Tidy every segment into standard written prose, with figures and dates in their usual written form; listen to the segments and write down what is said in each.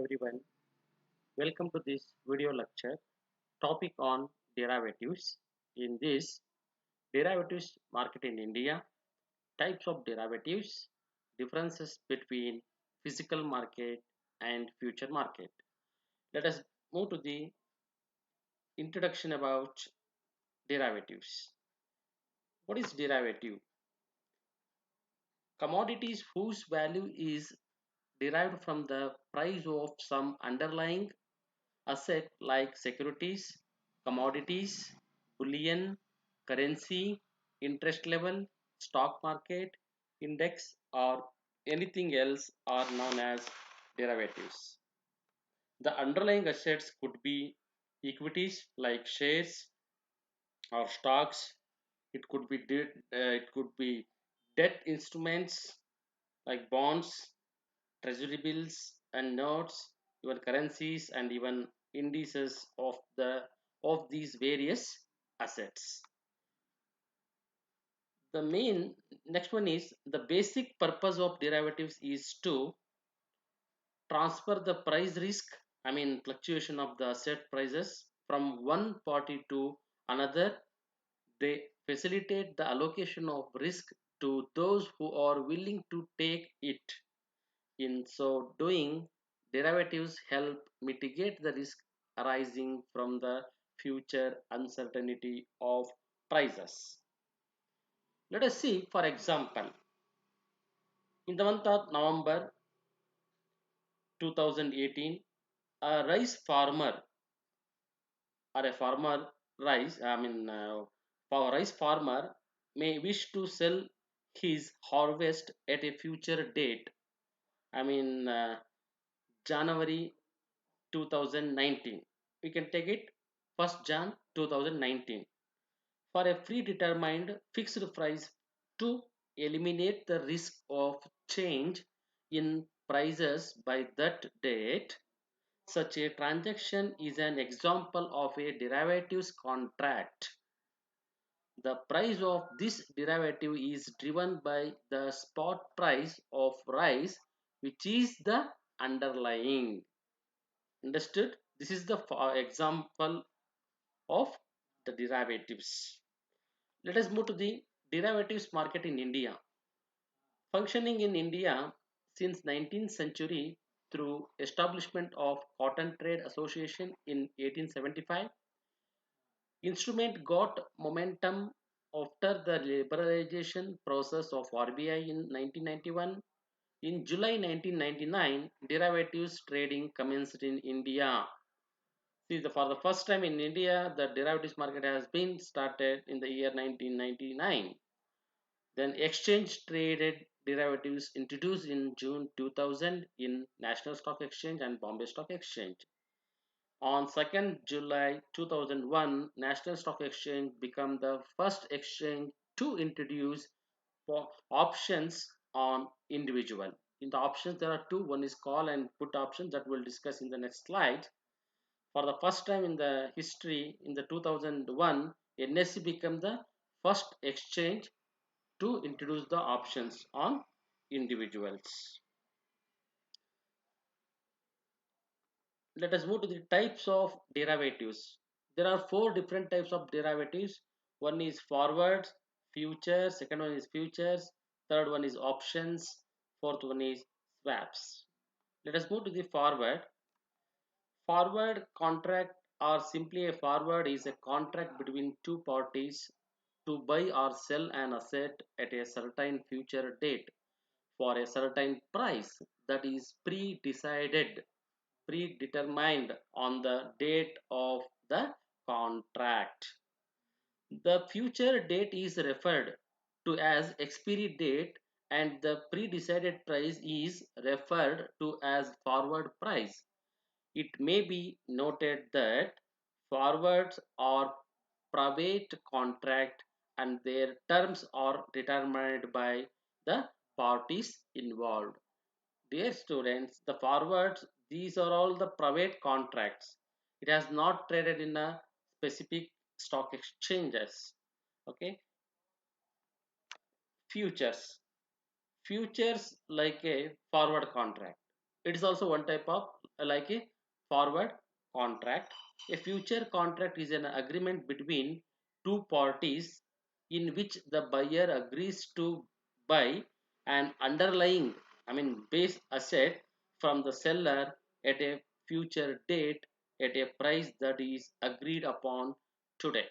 everyone. Welcome to this video lecture. Topic on derivatives. In this, derivatives market in India, types of derivatives, differences between physical market and future market. Let us move to the introduction about derivatives. What is derivative? Commodities whose value is derived from the price of some underlying asset like securities, commodities, bullion, currency, interest level, stock market, index, or anything else are known as derivatives. The underlying assets could be equities like shares or stocks. It could be debt instruments like bonds, treasury bills and notes, even currencies and even indices of these various assets. The main next one is the basic purpose of derivatives is to transfer the price risk, I mean fluctuation of the asset prices from one party to another. They facilitate the allocation of risk to those who are willing to take it. In so doing, derivatives help mitigate the risk arising from the future uncertainty of prices. Let us see, for example, in the month of November 2018, a rice farmer or a farmer for rice farmer may wish to sell his harvest at a future date. I mean, January 2019. We can take it 1st Jan 2019 for a predetermined fixed price to eliminate the risk of change in prices by that date. Such a transaction is an example of a derivatives contract. The price of this derivative is driven by the spot price of rice, which is the underlying. Understood? This is the example of the derivatives. Let us move to the derivatives market in India. Functioning in India since 19th century through establishment of Cotton Trade Association in 1875, instrument got momentum after the liberalization process of RBI in 1991. In July 1999, derivatives trading commenced in India. See, for the first time in India, the derivatives market has been started in the year 1999. Then exchange traded derivatives introduced in June 2000 in National Stock Exchange and Bombay Stock Exchange. On 2nd July 2001, National Stock Exchange became the first exchange to introduce for options on individual. In the options, there are two. One is call and put options that we'll discuss in the next slide. For the first time in the history, in the 2001, NSE became the first exchange to introduce the options on individuals. Let us move to the types of derivatives. There are four different types of derivatives. One is forwards, futures, second one is futures, third one is options, fourth one is swaps. Let us move to the forward. Forward contract, or simply a forward, is a contract between two parties to buy or sell an asset at a certain future date for a certain price that is predetermined on the date of the contract. The future date is referred to as expiry date and the pre-decided price is referred to as forward price. It may be noted that forwards are private contract and their terms are determined by the parties involved. Dear students, the forwards, these are all the private contracts. It has not traded in a specific stock exchanges. Okay. Futures. Futures like a forward contract. It is also one type of like a forward contract. A future contract is an agreement between two parties in which the buyer agrees to buy an underlying, base asset from the seller at a future date at a price that is agreed upon today.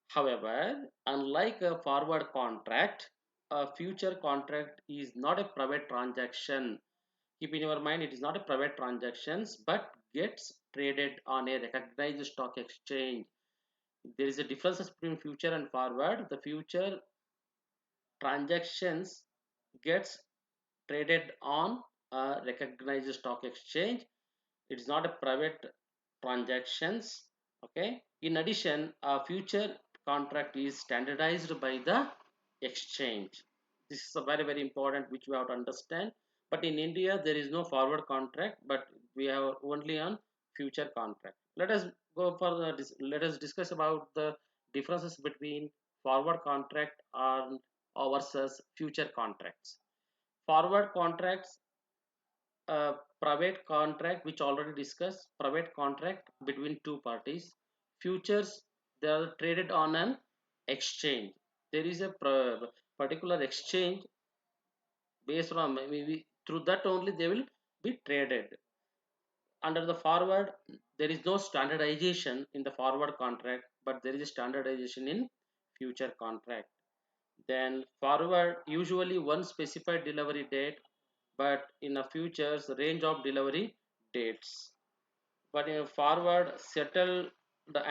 However, unlike a forward contract, a future contract is not a private transaction. Keep in your mind, it is not a private transactions but gets traded on a recognized stock exchange. There is a difference between future and forward. The future transactions gets traded on a recognized stock exchange. It is not a private transactions. Okay. In addition, a future contract is standardized by the exchange. This is a very important which we have to understand. But in India there is no forward contract, but we have only on future contract. Let us go for the let us discuss about the differences between forward contract and versus future contracts. Forward contracts, private contract which already discussed, private contract between two parties. Futures, they are traded on an exchange. There is a particular exchange based on, maybe through that only they will be traded. Under the forward, there is no standardization in the forward contract, but there is a standardization in future contract. Then forward, usually one specified delivery date, but in a futures range of delivery dates. But in a forward, settle the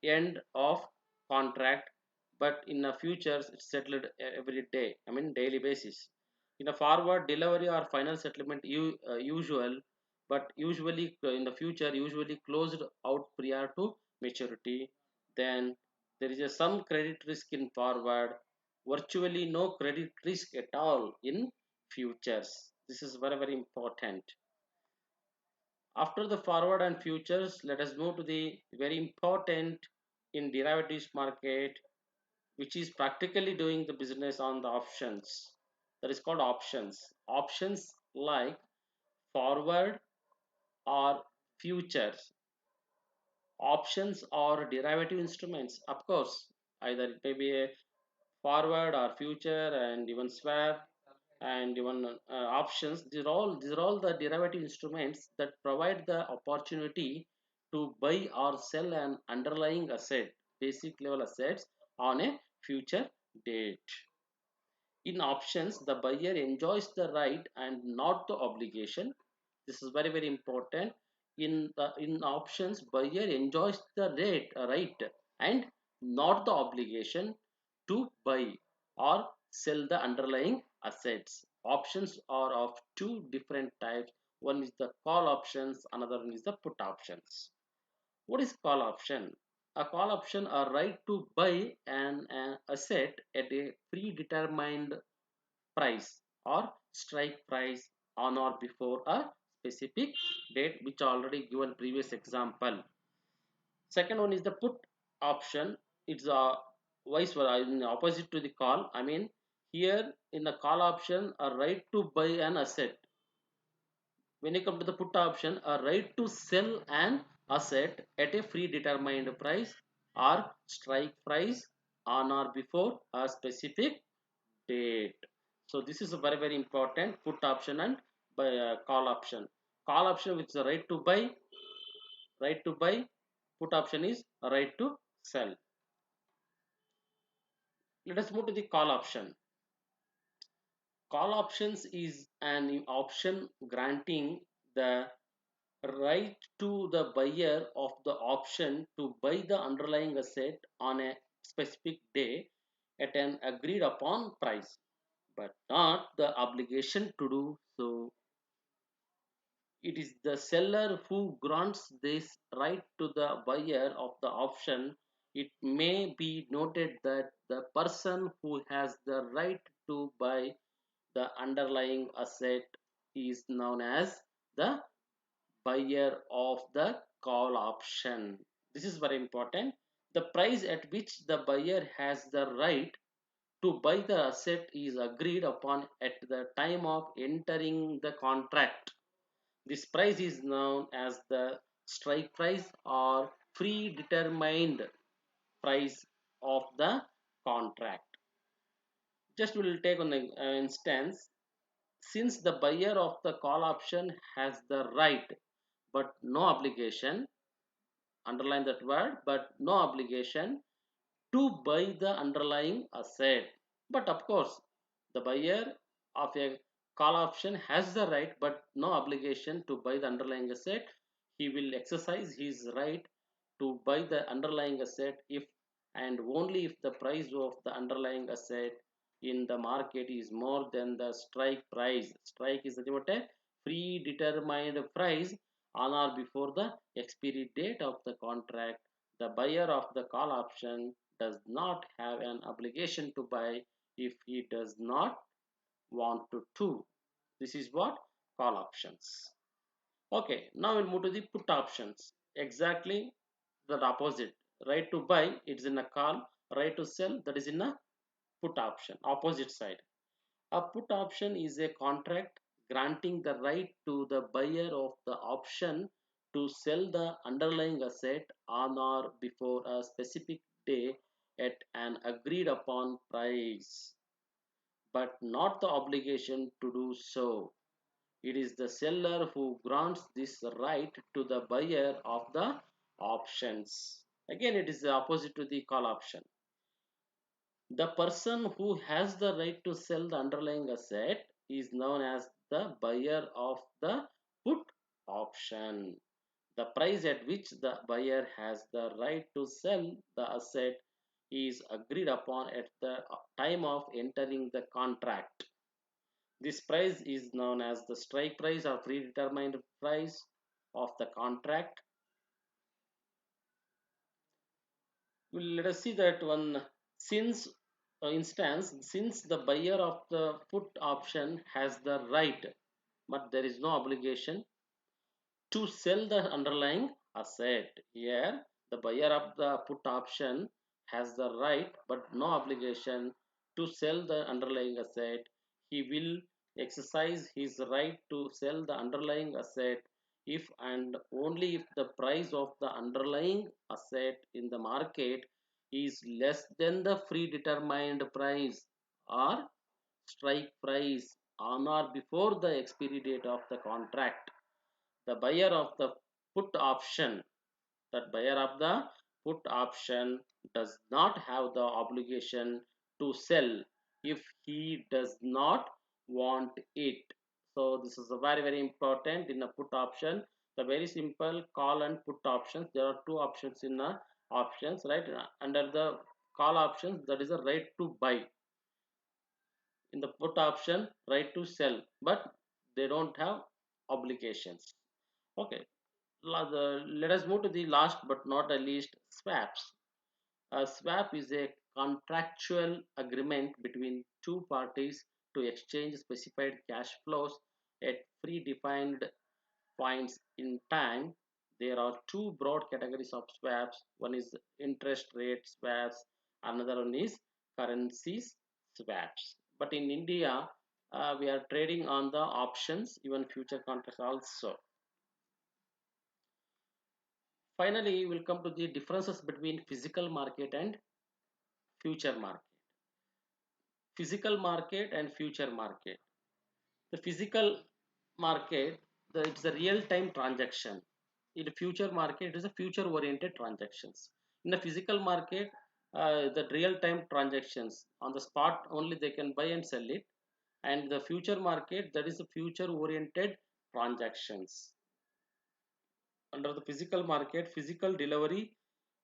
end of contract, but in a futures it's settled every day, daily basis. In a forward, delivery or final settlement usual, but usually in the future usually closed out prior to maturity. Then there is some credit risk in forward, virtually no credit risk at all in futures. This is very important. After the forward and futures, let us move to the very important in derivatives market, which is practically doing the business on the options. That is called options. Options like forward or futures. Options or derivative instruments. Of course, either it may be a forward or future and even swap and even options. These are all the derivative instruments that provide the opportunity to buy or sell an underlying asset, basic level assets, on a future date. In options, the buyer enjoys the right and not the obligation. This is very important. In options, buyer enjoys the right and not the obligation to buy or sell the underlying assets. Options are of two different types. One is the call options, another one is the put options. What is call option? A call option a right to buy an asset at a predetermined price or strike price on or before a specific date, which already given previous example. Second one is the put option. It's a vice versa, in opposite to the call. Here in the call option, a right to buy an asset. When you come to the put option, a right to sell an asset at a predetermined price or strike price on or before a specific date. So this is a very important, put option and call option. Call option which is a right to buy. Put option is a right to sell. Let us move to the call option. Call options is an option granting the right to the buyer of the option to buy the underlying asset on a specific day at an agreed upon price, but not the obligation to do so. It is the seller who grants this right to the buyer of the option. It may be noted that the person who has the right to buy the underlying asset is known as the buyer of the call option. This is very important. The price at which the buyer has the right to buy the asset is agreed upon at the time of entering the contract. This price is known as the strike price or predetermined price of the contract. Just we will take an instance. Since the buyer of the call option has the right but no obligation, underline that word, but no obligation to buy the underlying asset. But of course, the buyer of a call option has the right but no obligation to buy the underlying asset. He will exercise his right to buy the underlying asset if and only if the price of the underlying asset in the market is more than the strike price. Strike is nothing but a predetermined price on or before the expiry date of the contract. The buyer of the call option does not have an obligation to buy if he does not want to. This is what call options. Okay, now we'll move to the put options. Exactly the opposite. Right to buy, it's in a call. Right to sell, that is in a put option. Opposite side. A put option is a contract granting the right to the buyer of the option to sell the underlying asset on or before a specific day at an agreed upon price, but not the obligation to do so. It is the seller who grants this right to the buyer of the options. Again, it is the opposite to the call option. The person who has the right to sell the underlying asset is known as the buyer of the put option. The price at which the buyer has the right to sell the asset is agreed upon at the time of entering the contract. This price is known as the strike price or predetermined price of the contract. Let us see that one. Since instance, since the buyer of the put option has the right but there is no obligation to sell the underlying asset. Here the buyer of the put option has the right but no obligation to sell the underlying asset. He will exercise his right to sell the underlying asset if and only if the price of the underlying asset in the market is less than the predetermined price or strike price on or before the expiry date of the contract. The buyer of the put option, that buyer of the put option does not have the obligation to sell if he does not want it. So this is a very important in a put option. The very simple call and put options, there are two options in the options, right? Under the call options, that is a right to buy. In the put option, right to sell, but they don't have obligations. Okay, let us move to the last but not the least, swaps. A swap is a contractual agreement between two parties to exchange specified cash flows at predefined points in time. There are two broad categories of swaps. One is interest rate swaps, another one is currencies swaps. But in India, we are trading on the options, even future contracts also. Finally, we'll come to the differences between physical market and future market. Physical market and future market. The physical market, it's a real-time transaction. In the future market, it is a future-oriented transactions. In the physical market, the real-time transactions on the spot only they can buy and sell it. And the future market, that is a future-oriented transactions. Under the physical market, physical delivery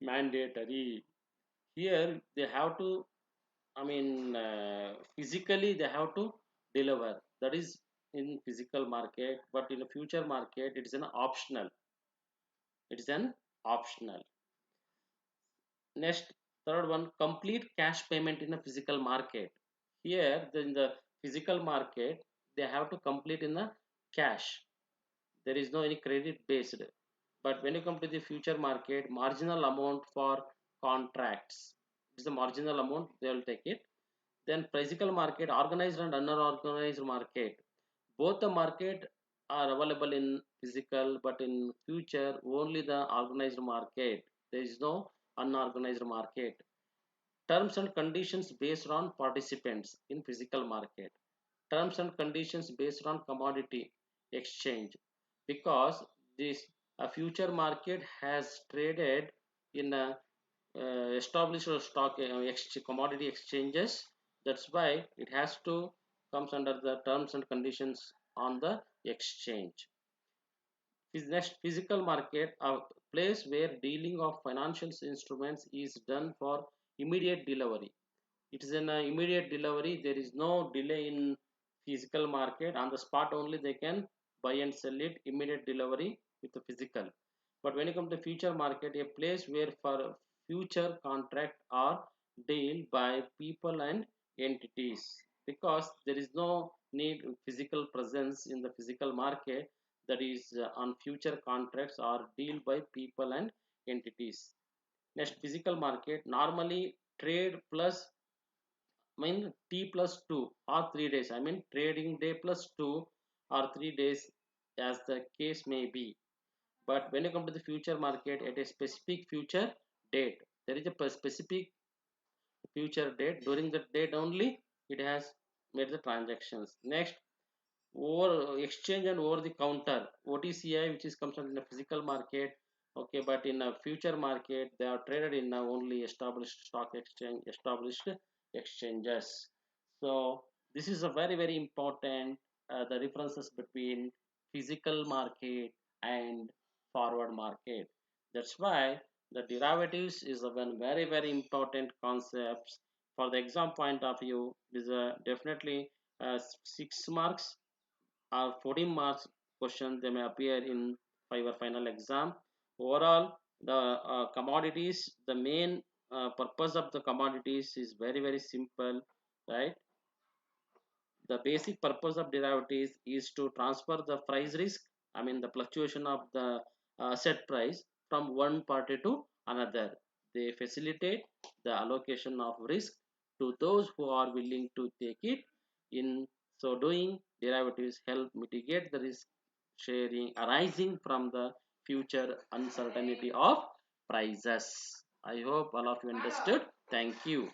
mandatory. Here they have to, physically they have to deliver. That is in physical market, but in the future market, it is an optional. It is an optional. Next, third one, complete cash payment in a physical market. Here, in the physical market, they have to complete in the cash. There is no any credit based. But when you come to the future market, marginal amount for contracts. It is a marginal amount, they will take it. Then physical market, organized and unorganized market. Both the market are available in physical, but in future only the organized market. There is no unorganized market. Terms and conditions based on participants in physical market. Terms and conditions based on commodity exchange, because this a future market has traded in a established stock commodity exchanges. That's why it has to comes under the terms and conditions on the exchange. Next, physical market, a place where dealing of financial instruments is done for immediate delivery. It is an immediate delivery. There is no delay in physical market. On the spot only they can buy and sell it. Immediate delivery with the physical. But when you come to future market, a place where for future contract are deal by people and entities, because there is no need physical presence in the physical market. That is on future contracts are deal by people and entities. Next, physical market normally trade plus mean T plus 2 or 3 days. I mean trading day plus 2 or 3 days, as the case may be. But when you come to the future market at a specific future date, there is a specific future date. During that date only, it has made the transactions. Next, over exchange and over the counter OTCI, which is comes in a physical market. Okay, but in a future market they are traded in a only established stock exchange, established exchanges. So this is a very important, the differences between physical market and forward market. That's why the derivatives is a one very important concepts. For the exam point of view, is a definitely 6 marks or 14 marks question they may appear in your final exam. Overall, the commodities, the main purpose of the commodities is very simple, right? The basic purpose of derivatives is to transfer the price risk, I mean the fluctuation of the set price from one party to another. They facilitate the allocation of risk to those who are willing to take it. In so doing, derivatives help mitigate the risk sharing arising from the future uncertainty of prices. I hope all of you understood. Thank you.